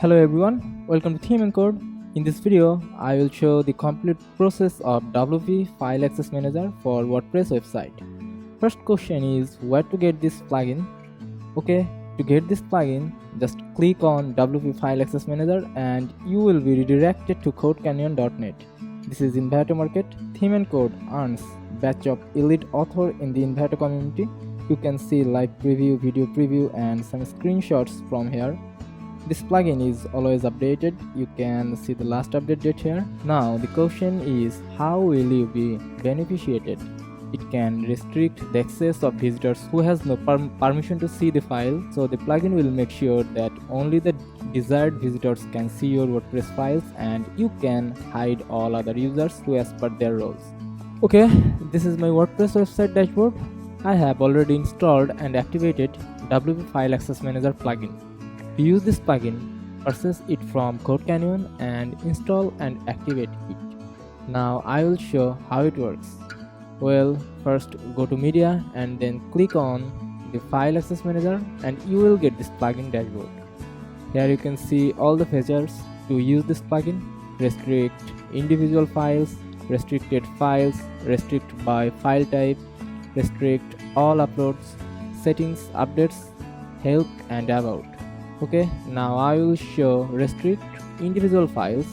Hello everyone, welcome to Theme and Code. In this video, I will show the complete process of WP File Access Manager for WordPress website. First question is where to get this plugin. Okay, to get this plugin, just click on WP File Access Manager and you will be redirected to CodeCanyon.net. This is Invato Market. Theme and Code earns batch of elite author in the Invato community. You can see live preview, video preview and some screenshots from here. This plugin is always updated. You can see the last update date here. Now the question is, how will you be beneficiated? It can restrict the access of visitors who has no permission to see the file. So the plugin will make sure that only the desired visitors can see your WordPress files and you can hide all other users who as per their roles. Okay, this is my WordPress website dashboard. I have already installed and activated WP File Access Manager plugin. To use this plugin, purchase it from CodeCanyon and install and activate it. Now I will show how it works. Well, first go to Media and then click on the File Access Manager and you will get this plugin dashboard. Here you can see all the features to use this plugin: restrict individual files, restricted files, restrict by file type, restrict all uploads, settings, updates, help and about. Okay, now I will show restrict individual files.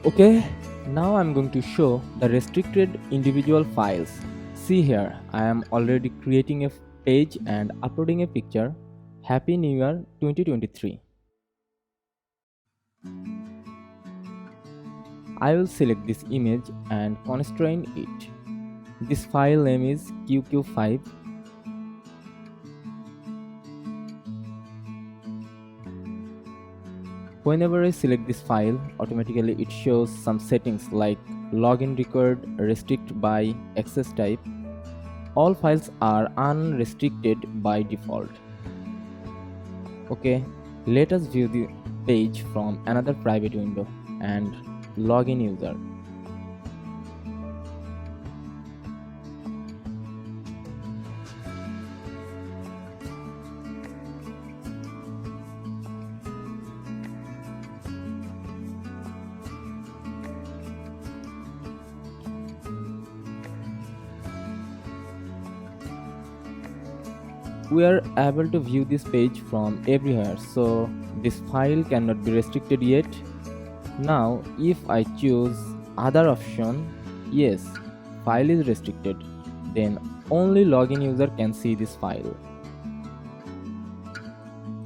Okay, now I'm going to show the restricted individual files. See here, I am already creating a page and uploading a picture. Happy New Year 2023. I will select this image and constrain it. This file name is QQ5. Whenever I select this file, automatically it shows some settings like login required, restrict by, access type. All files are unrestricted by default. Okay, let us view the page from another private window and login user. We are able to view this page from everywhere, so this file cannot be restricted yet. Now if I choose other option, yes, file is restricted, then only login user can see this file.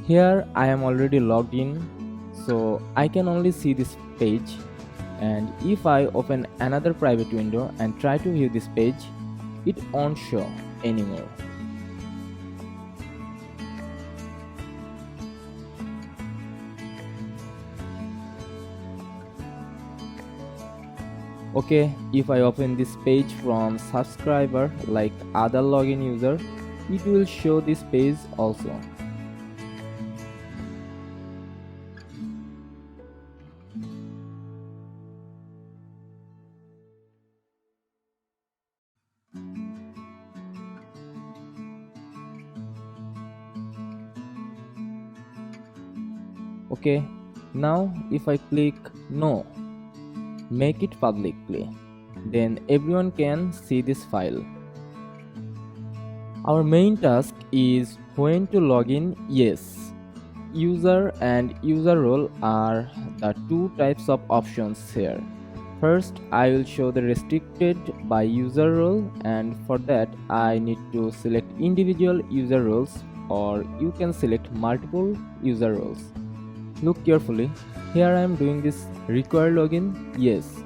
Here I am already logged in, so I can only see this page, and if I open another private window and try to view this page, it won't show anymore. Okay, if I open this page from subscriber like other login user, it will show this page also. Okay, now if I click no, make it publicly, then everyone can see this file. Our main task is when to log in. Yes, user and user role are the two types of options here. First, I will show the restricted by user role, and for that I need to select individual user roles, or you can select multiple user roles. Look carefully. Here I am doing this require login, yes.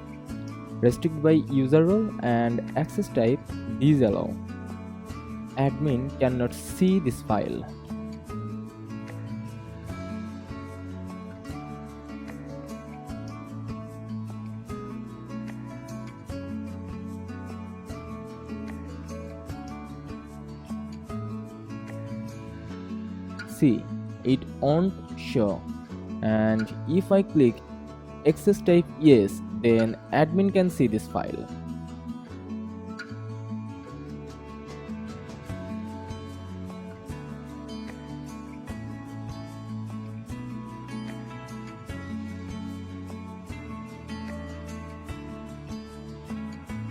Restrict by user role and access type, these allow. Admin cannot see this file. See, it won't show. And if I click access type yes, then admin can see this file.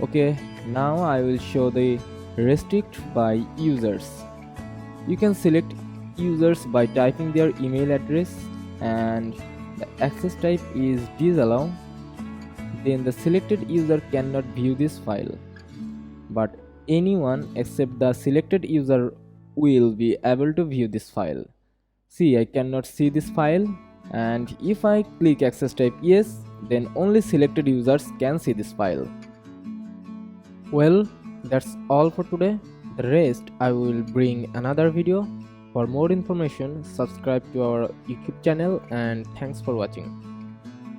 Okay, now I will show the restrict by users. You can select users by typing their email address and the access type is disallow. Then the selected user cannot view this file, but anyone except the selected user will be able to view this file. See, I cannot see this file, and if I click access type yes, then only selected users can see this file. Well, that's all for today. The rest I will bring another video. For more information, subscribe to our YouTube channel, and thanks for watching.